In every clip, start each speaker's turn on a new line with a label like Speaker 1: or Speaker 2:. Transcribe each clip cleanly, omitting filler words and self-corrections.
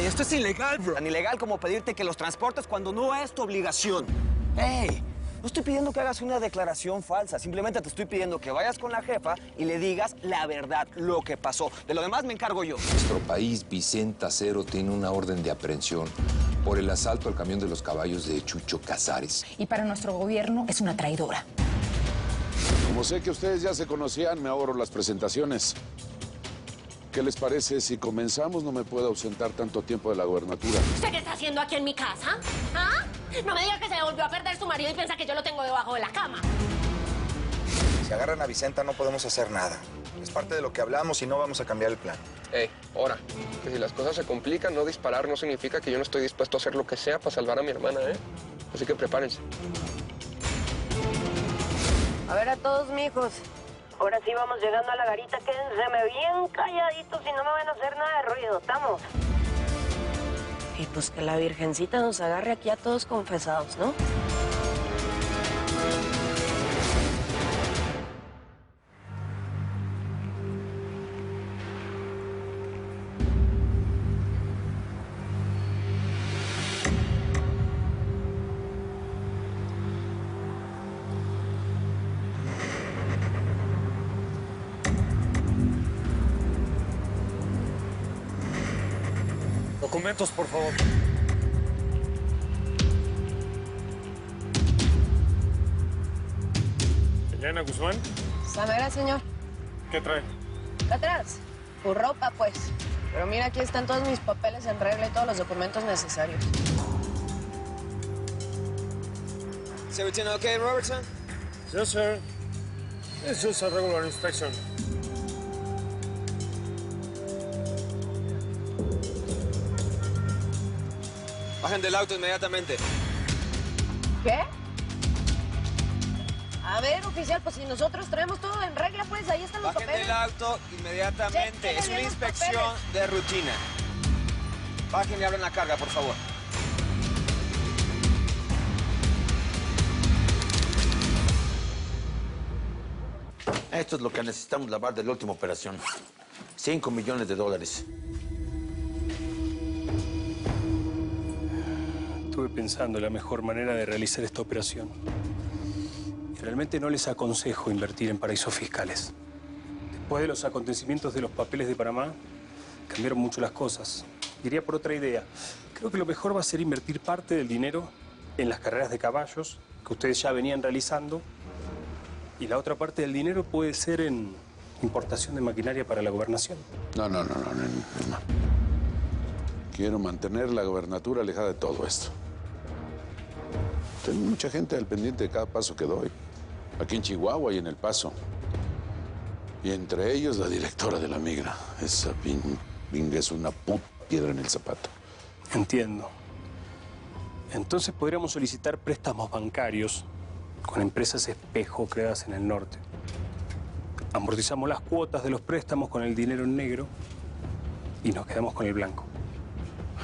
Speaker 1: Ey, esto es ilegal, bro. Tan ilegal como pedirte que los transportes cuando no es tu obligación. Ey, no estoy pidiendo que hagas una declaración falsa. Simplemente te estoy pidiendo que vayas con la jefa y le digas la verdad, lo que pasó. De lo demás me encargo yo.
Speaker 2: Nuestro país, Vicente Acero, tiene una orden de aprehensión por el asalto al camión de los caballos de Chucho Casares.
Speaker 3: Y para nuestro gobierno es una traidora.
Speaker 4: Como sé que ustedes ya se conocían, me ahorro las presentaciones. ¿Qué les parece si comenzamos? No me puedo ausentar tanto tiempo de la gobernatura.
Speaker 5: ¿Usted qué está haciendo aquí en mi casa? ¿Ah? No me diga que se volvió a perder su marido y piensa que yo lo tengo debajo de la cama.
Speaker 6: Si agarran a Vicenta no podemos hacer nada. Es parte de lo que hablamos y no vamos a cambiar el plan.
Speaker 7: Ahora, que si las cosas se complican, no disparar no significa que yo no estoy dispuesto a hacer lo que sea para salvar a mi hermana, ¿eh? Así que prepárense.
Speaker 8: A ver a todos, mijos. Ahora sí vamos llegando a la garita. Quédense bien calladitos y no me van a hacer nada de ruido. ¿Estamos? Y pues que la virgencita nos agarre aquí a todos confesados, ¿no?
Speaker 9: Documentos, por favor. Elena Guzmán.
Speaker 3: Samera, señor.
Speaker 9: ¿Qué trae?
Speaker 3: ¿Qué atrás? Tu ropa, pues. Pero mira, aquí están todos mis papeles en regla y todos los documentos necesarios.
Speaker 1: ¿Is everything okay, Robertson?
Speaker 9: Yes, sir. It's just a regular inspection.
Speaker 1: Bajen del auto inmediatamente.
Speaker 3: ¿Qué? A ver, oficial, pues si nosotros traemos todo en regla, pues ahí están los
Speaker 1: Bajen
Speaker 3: papeles.
Speaker 1: del auto inmediatamente.
Speaker 3: Chéquenle
Speaker 1: Es una
Speaker 3: bien los
Speaker 1: inspección
Speaker 3: papeles.
Speaker 1: de rutina. Bajen y abran la carga, por favor.
Speaker 10: Esto es lo que necesitamos lavar de la última operación. $5 millones.
Speaker 11: Estuve pensando la mejor manera de realizar esta operación. Y realmente no les aconsejo invertir en paraísos fiscales. Después de los acontecimientos de los papeles de Panamá, cambiaron mucho las cosas. Iría por otra idea. Creo que lo mejor va a ser invertir parte del dinero en las carreras de caballos que ustedes ya venían realizando. Y la otra parte del dinero puede ser en importación de maquinaria para la gobernación.
Speaker 4: No. Quiero mantener la gobernatura alejada de todo esto. Tengo mucha gente al pendiente de cada paso que doy. Aquí en Chihuahua y en El Paso. Y entre ellos la directora de la migra. Esa pinga es una puta piedra en el zapato.
Speaker 11: Entiendo. Entonces podríamos solicitar préstamos bancarios con empresas espejo creadas en el norte. Amortizamos las cuotas de los préstamos con el dinero en negro y nos quedamos con el blanco.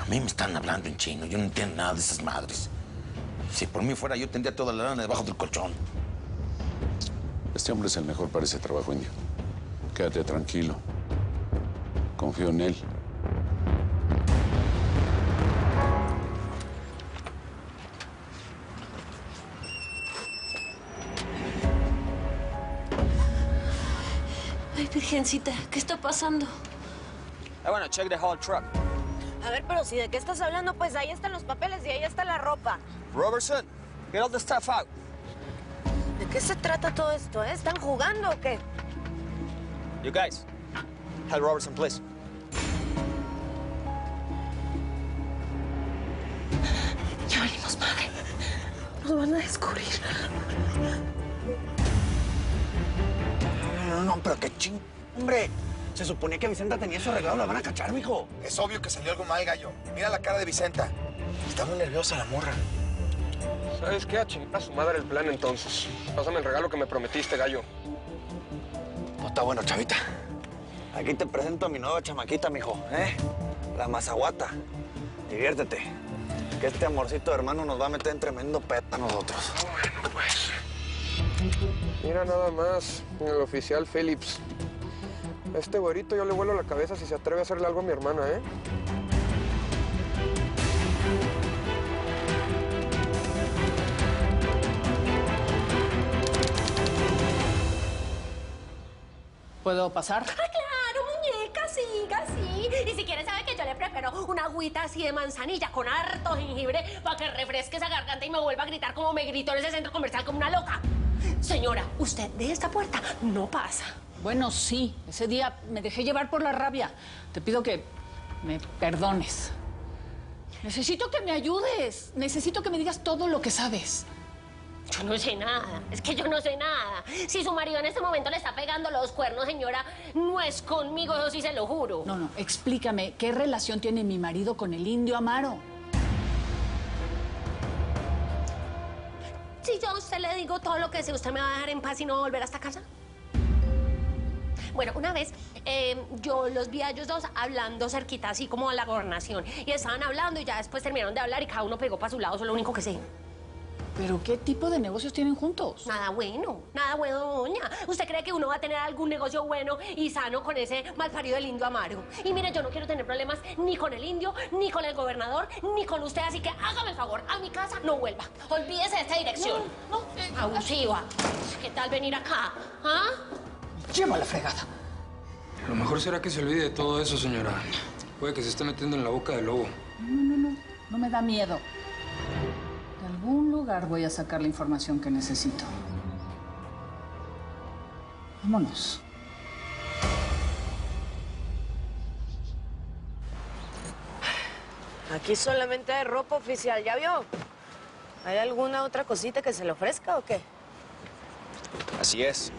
Speaker 10: A mí me están hablando en chino. Yo no entiendo nada de esas madres. Si por mí fuera, yo tendría toda la lana debajo del colchón.
Speaker 4: Este hombre es el mejor para ese trabajo, indio. Quédate tranquilo. Confío en él.
Speaker 5: Ay, virgencita, ¿qué está pasando?
Speaker 1: I want to check the whole truck.
Speaker 8: A ver, pero si de qué estás hablando, pues ahí están los papeles y ahí está la ropa.
Speaker 1: Robertson, get all the stuff out.
Speaker 8: ¿De qué se trata todo esto, eh? ¿Están jugando o qué?
Speaker 1: You guys, help Robertson, please.
Speaker 5: Ya venimos, madre. Nos van a descubrir.
Speaker 10: No, pero qué ching... Hombre, se suponía que Vicenta tenía eso arreglado. La van a cachar, mijo.
Speaker 6: Es obvio que salió algo mal, gallo. Mira la cara de Vicenta. Está muy nerviosa la morra.
Speaker 7: ¿Sabes qué? A chingar a su madre el plan, entonces. Pásame el regalo que me prometiste, gallo.
Speaker 10: No está bueno, chavita. Aquí te presento a mi nueva chamaquita, mijo, ¿eh? La mazaguata. Diviértete. Que este amorcito de hermano nos va a meter en tremendo pedo a nosotros.
Speaker 7: Bueno, pues. Mira nada más, el oficial Phillips. A este güerito yo le vuelo la cabeza si se atreve a hacerle algo a mi hermana, ¿eh?
Speaker 12: ¿Puedo pasar?
Speaker 5: ¡Ah, claro, muñeca! Siga, sí. Y si quiere, sabe que yo le preparo una agüita así de manzanilla con harto jengibre para que refresque esa garganta y me vuelva a gritar como me gritó en ese centro comercial como una loca. Señora, usted de esta puerta no pasa.
Speaker 12: Bueno, sí. Ese día me dejé llevar por la rabia. Te pido que me perdones. Necesito que me ayudes. Necesito que me digas todo lo que sabes.
Speaker 5: Yo no sé nada, es que yo no sé nada. Si su marido en este momento le está pegando los cuernos, señora, no es conmigo, eso sí se lo juro.
Speaker 12: No, explícame, ¿qué relación tiene mi marido con el indio Amaro?
Speaker 5: Si yo a usted le digo todo lo que sé, ¿usted me va a dejar en paz y no va a volver a esta casa? Bueno, una vez yo los vi a ellos dos hablando cerquita, así como a la gobernación. Y estaban hablando y ya después terminaron de hablar y cada uno pegó para su lado, eso es lo único que sé.
Speaker 12: ¿Pero qué tipo de negocios tienen juntos?
Speaker 5: Nada bueno, doña. ¿Usted cree que uno va a tener algún negocio bueno y sano con ese malparido del indio Amaro? Y mire, yo no quiero tener problemas ni con el indio, ni con el gobernador, ni con usted, así que hágame el favor, a mi casa no vuelva. Olvídese de esta dirección. Abusiva. ¿Qué tal venir acá? ¿Ah?
Speaker 12: Lleva la fregada.
Speaker 13: Lo mejor será que se olvide de todo eso, señora. Puede que se esté metiendo en la boca del lobo.
Speaker 12: No me da miedo. De algún lugar voy a sacar la información que necesito. Vámonos.
Speaker 3: Aquí solamente hay ropa oficial, ¿ya vio? ¿Hay alguna otra cosita que se le ofrezca o qué?
Speaker 1: Así es.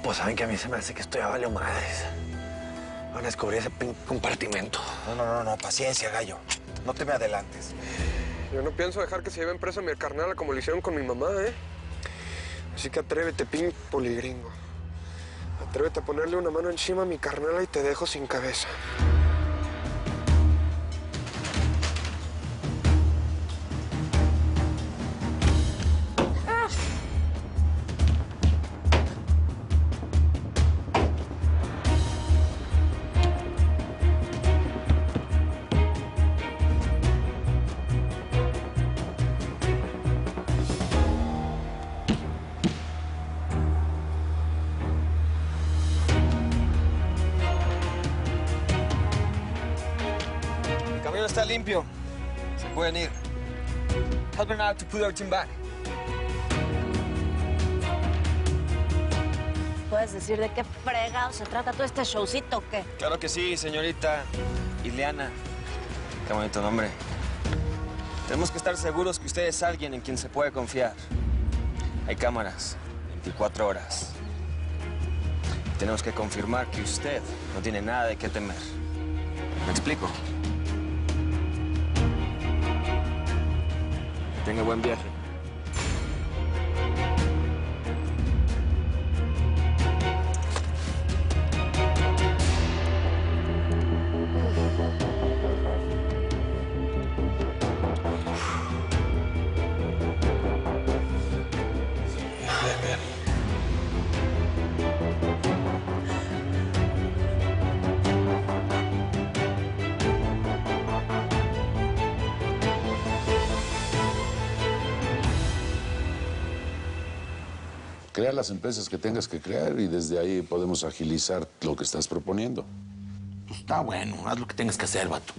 Speaker 10: Pues saben que a mí se me hace que esto ya valió madres. Van a descubrir ese compartimento.
Speaker 6: No, paciencia, gallo. No te me adelantes.
Speaker 7: Yo no pienso dejar que se lleven presa a mi carnala como lo hicieron con mi mamá, ¿eh? Así que atrévete, pin poligringo. Atrévete a ponerle una mano encima a mi carnala y te dejo sin cabeza.
Speaker 1: Está limpio. Se pueden ir. Help her now to put everything back.
Speaker 3: ¿Puedes decir de qué fregado se trata todo este showcito o qué?
Speaker 1: Claro que sí, señorita Ileana. Qué bonito nombre. Tenemos que estar seguros que usted es alguien en quien se puede confiar. Hay cámaras, 24 horas. Tenemos que confirmar que usted no tiene nada de qué temer. ¿Me explico? Que tenga buen viaje.
Speaker 4: Crea las empresas que tengas que crear y desde ahí podemos agilizar lo que estás proponiendo.
Speaker 14: Pues está bueno, haz lo que tengas que hacer, vato.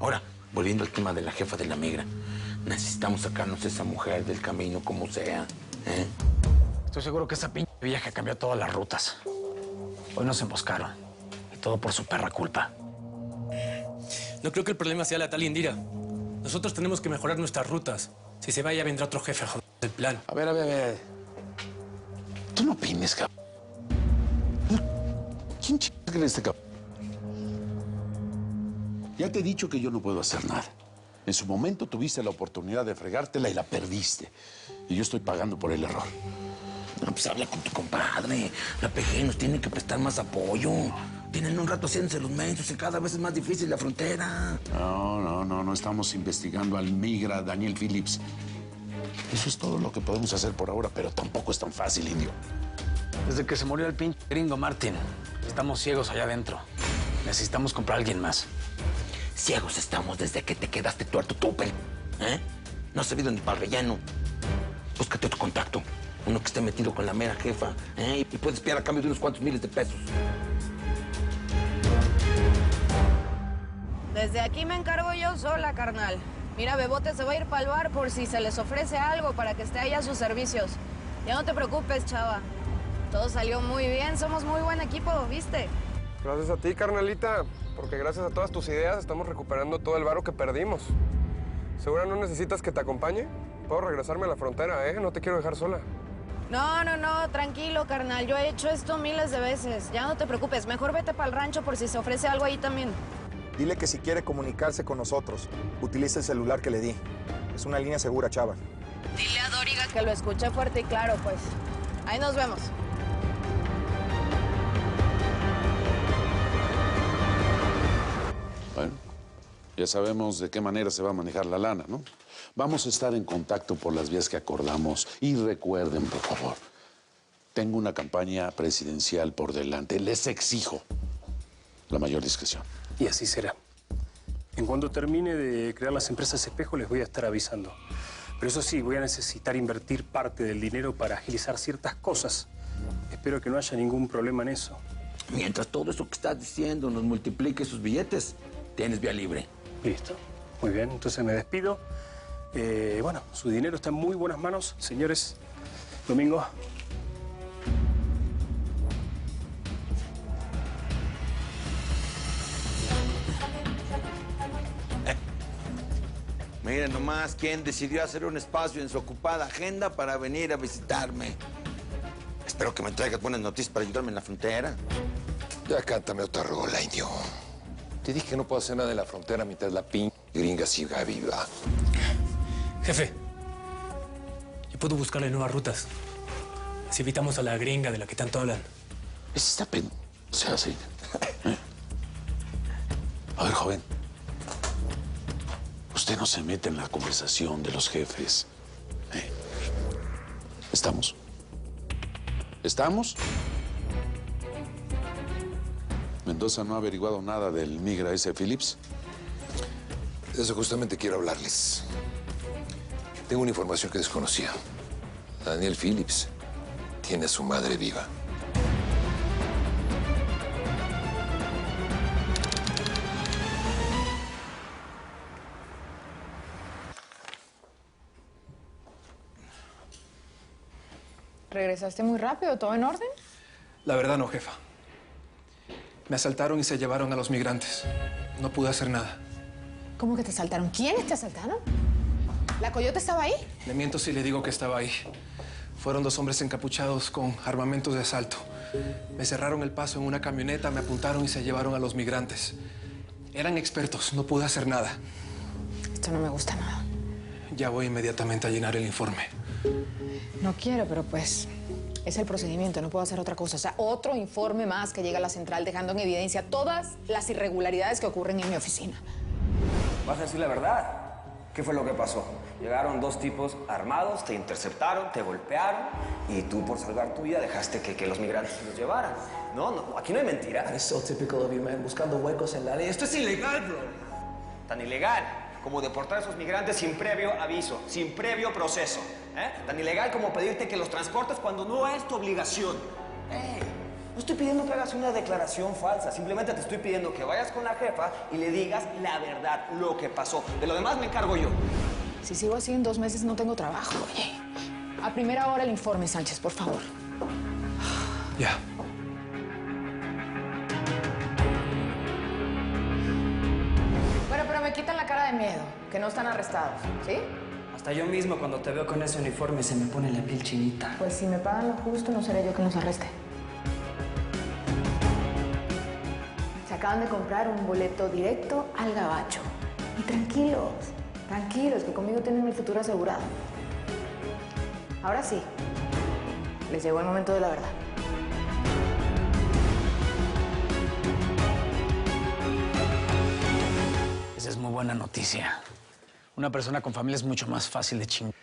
Speaker 14: Ahora, volviendo al tema de la jefa de la migra, necesitamos sacarnos a esa mujer del camino como sea, ¿eh?
Speaker 15: Estoy seguro que esa pinche vieja cambió todas las rutas. Hoy nos emboscaron. Y todo por su perra culpa.
Speaker 16: No creo que el problema sea la tal Indira. Nosotros tenemos que mejorar nuestras rutas. Si se va, ya vendrá otro jefe a joder el plan.
Speaker 4: A ver. Tú no opines, cabrón. ¿Quién cree este cabrón? Ya te he dicho que yo no puedo hacer nada. En su momento tuviste la oportunidad de fregártela y la perdiste. Y yo estoy pagando por el error.
Speaker 14: No, pues habla con tu compadre. La PG nos tiene que prestar más apoyo. Tienen un rato haciéndose los mensos y cada vez es más difícil la frontera.
Speaker 4: No estamos investigando al migra Daniel Phillips. Eso es todo lo que podemos hacer por ahora, pero tampoco es tan fácil, indio.
Speaker 15: Desde que se murió el pinche gringo Martin, estamos ciegos allá adentro. Necesitamos comprar a alguien más.
Speaker 14: Ciegos estamos desde que te quedaste tuerto tú, ¿eh? No has servido ni para el relleno. Búscate otro contacto. Uno que esté metido con la mera jefa, ¿eh? Y puedes pillar a cambio de unos cuantos miles de pesos.
Speaker 3: Desde aquí me encargo yo sola, carnal. Mira, Bebote se va a ir para el bar por si se les ofrece algo para que esté ahí a sus servicios. Ya no te preocupes, chava. Todo salió muy bien, somos muy buen equipo, ¿viste?
Speaker 7: Gracias a ti, carnalita, porque gracias a todas tus ideas estamos recuperando todo el varo que perdimos. ¿Segura no necesitas que te acompañe? Puedo regresarme a la frontera, ¿eh? No te quiero dejar sola.
Speaker 3: No, tranquilo, carnal. Yo he hecho esto miles de veces. Ya no te preocupes, mejor vete para el rancho por si se ofrece algo ahí también.
Speaker 6: Dile que si quiere comunicarse con nosotros, utilice el celular que le di. Es una línea segura, chava.
Speaker 3: Dile a Doriga que lo escuché fuerte y claro, pues. Ahí nos vemos.
Speaker 4: Bueno, ya sabemos de qué manera se va a manejar la lana, ¿no? Vamos a estar en contacto por las vías que acordamos. Y recuerden, por favor, tengo una campaña presidencial por delante. Les exijo la mayor discreción.
Speaker 11: Y así será. En cuanto termine de crear las empresas espejo, les voy a estar avisando. Pero eso sí, voy a necesitar invertir parte del dinero para agilizar ciertas cosas. Espero que no haya ningún problema en eso.
Speaker 14: Mientras todo eso que estás diciendo nos multiplique sus billetes, tienes vía libre.
Speaker 11: Listo. Muy bien, entonces me despido. Bueno, su dinero está en muy buenas manos, señores. Domingo.
Speaker 14: Miren nomás quién decidió hacer un espacio en su ocupada agenda para venir a visitarme. Espero que me traigas buenas noticias para ayudarme en la frontera.
Speaker 2: Ya cántame otra rola, indio. Te dije que no puedo hacer nada en la frontera mientras la gringa siga viva.
Speaker 16: Jefe, yo puedo buscarle nuevas rutas. Así evitamos a la gringa de la que tanto hablan.
Speaker 4: Esta o sea, así. A ver, joven. Usted no se mete en la conversación de los jefes. ¿Estamos? ¿Estamos? ¿Mendoza no ha averiguado nada del migra ese Phillips?
Speaker 2: De eso justamente quiero hablarles. Tengo una información que desconocía. Daniel Phillips tiene a su madre viva.
Speaker 17: ¿Regresaste muy rápido? ¿Todo en orden?
Speaker 13: La verdad no, jefa. Me asaltaron y se llevaron a los migrantes. No pude hacer nada.
Speaker 17: ¿Cómo que te asaltaron? ¿Quiénes te asaltaron? ¿La Coyote estaba ahí?
Speaker 13: Le miento si le digo que estaba ahí. Fueron dos hombres encapuchados con armamentos de asalto. Me cerraron el paso en una camioneta, me apuntaron y se llevaron a los migrantes. Eran expertos, no pude hacer nada.
Speaker 17: Esto no me gusta nada.
Speaker 13: Ya voy inmediatamente a llenar el informe.
Speaker 17: No quiero, pero pues es el procedimiento, no puedo hacer otra cosa. O sea, otro informe más que llega a la central dejando en evidencia todas las irregularidades que ocurren en mi oficina.
Speaker 1: ¿Vas a decir la verdad? ¿Qué fue lo que pasó? Llegaron dos tipos armados, te interceptaron, te golpearon y tú, por salvar tu vida, dejaste que los migrantes se los llevaran. No, aquí no hay mentira.
Speaker 18: It's so typical of you, man, buscando huecos en la ley. Esto es ilegal, bro.
Speaker 1: Tan ilegal como deportar a esos migrantes sin previo aviso, sin previo proceso. Tan ilegal como pedirte que los transportes cuando no es tu obligación. No estoy pidiendo que hagas una declaración falsa, simplemente te estoy pidiendo que vayas con la jefa y le digas la verdad, lo que pasó. De lo demás me encargo yo.
Speaker 17: Si sigo así, en 2 meses no tengo trabajo, oye. A primera hora el informe, Sánchez, por favor.
Speaker 13: Ya.
Speaker 17: Bueno, pero me quitan la cara de miedo, que no están arrestados, ¿sí?
Speaker 18: Hasta yo mismo, cuando te veo con ese uniforme, se me pone la piel chinita.
Speaker 17: Pues si me pagan lo justo, no seré yo quien los arreste. Se acaban de comprar un boleto directo al Gabacho. Y tranquilos, que conmigo tienen el futuro asegurado. Ahora sí, les llegó el momento de la verdad.
Speaker 15: Esa es muy buena noticia. Una persona con familia es mucho más fácil de chingar.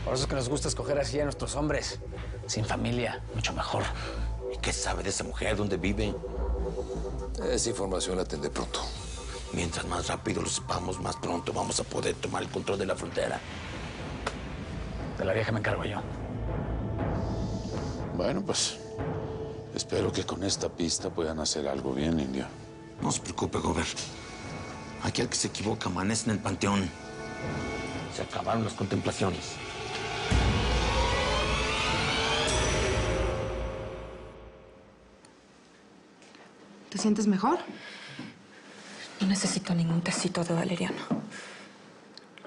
Speaker 15: Por eso es que nos gusta escoger así a nuestros hombres. Sin familia, mucho mejor.
Speaker 14: ¿Y qué sabe de esa mujer? ¿Dónde vive?
Speaker 2: Esa información la tendré pronto.
Speaker 14: Mientras más rápido lo sepamos, más pronto vamos a poder tomar el control de la frontera.
Speaker 15: De la vieja me encargo yo.
Speaker 4: Bueno, pues espero que con esta pista puedan hacer algo bien, indio.
Speaker 14: No se preocupe, Gober. Aquel que se equivoca amanece en el panteón. Se acabaron las contemplaciones.
Speaker 17: ¿Te sientes mejor?
Speaker 19: No necesito ningún tecito de valeriano.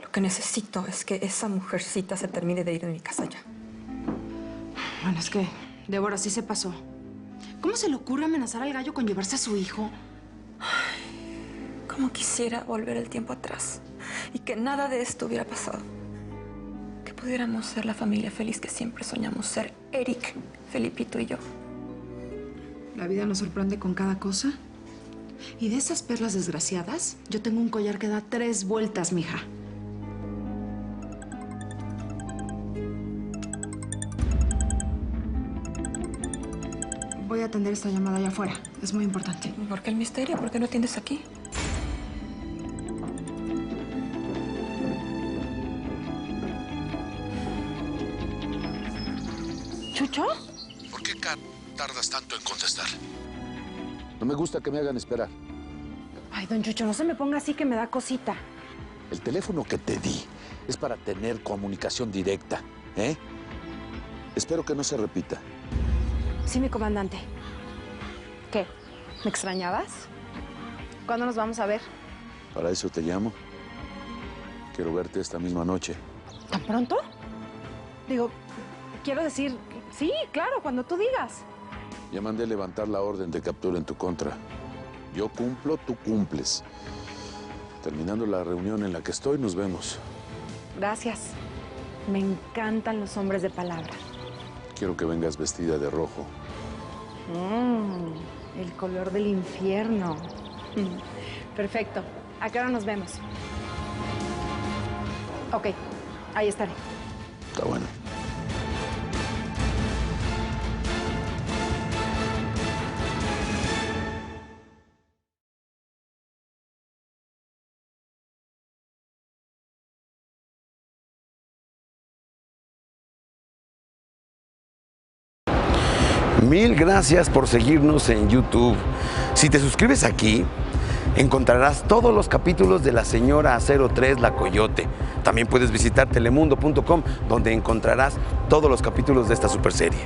Speaker 19: Lo que necesito es que esa mujercita se termine de ir de mi casa ya.
Speaker 17: Bueno, es que Débora sí se pasó. ¿Cómo se le ocurre amenazar al gallo con llevarse a su hijo?
Speaker 19: Como quisiera volver el tiempo atrás y que nada de esto hubiera pasado. Que pudiéramos ser la familia feliz que siempre soñamos ser, Eric, Felipito y yo.
Speaker 17: La vida nos sorprende con cada cosa. Y de esas perlas desgraciadas, yo tengo un collar que da 3 vueltas, mija. Voy a atender esta llamada allá afuera. Es muy importante.
Speaker 19: ¿Por qué el misterio? ¿Por qué no atiendes aquí?
Speaker 17: ¿Chucho?
Speaker 4: ¿Por qué tardas tanto en contestar? No me gusta que me hagan esperar.
Speaker 17: Ay, don Chucho, no se me ponga así que me da cosita.
Speaker 4: El teléfono que te di es para tener comunicación directa, ¿eh? Espero que no se repita.
Speaker 17: Sí, mi comandante. ¿Qué? ¿Me extrañabas? ¿Cuándo nos vamos a ver?
Speaker 4: Para eso te llamo. Quiero verte esta misma noche.
Speaker 17: ¿Tan pronto? Digo, quiero decir, sí, claro, cuando tú digas.
Speaker 4: Ya mandé levantar la orden de captura en tu contra. Yo cumplo, tú cumples. Terminando la reunión en la que estoy, nos vemos.
Speaker 17: Gracias. Me encantan los hombres de palabra.
Speaker 4: Quiero que vengas vestida de rojo.
Speaker 17: El color del infierno. Perfecto. ¿A qué hora nos vemos? Ok, ahí estaré.
Speaker 4: Está bueno.
Speaker 14: Mil gracias por seguirnos en YouTube. Si te suscribes aquí, encontrarás todos los capítulos de La Señora 03 La Coyote. También puedes visitar telemundo.com, donde encontrarás todos los capítulos de esta superserie.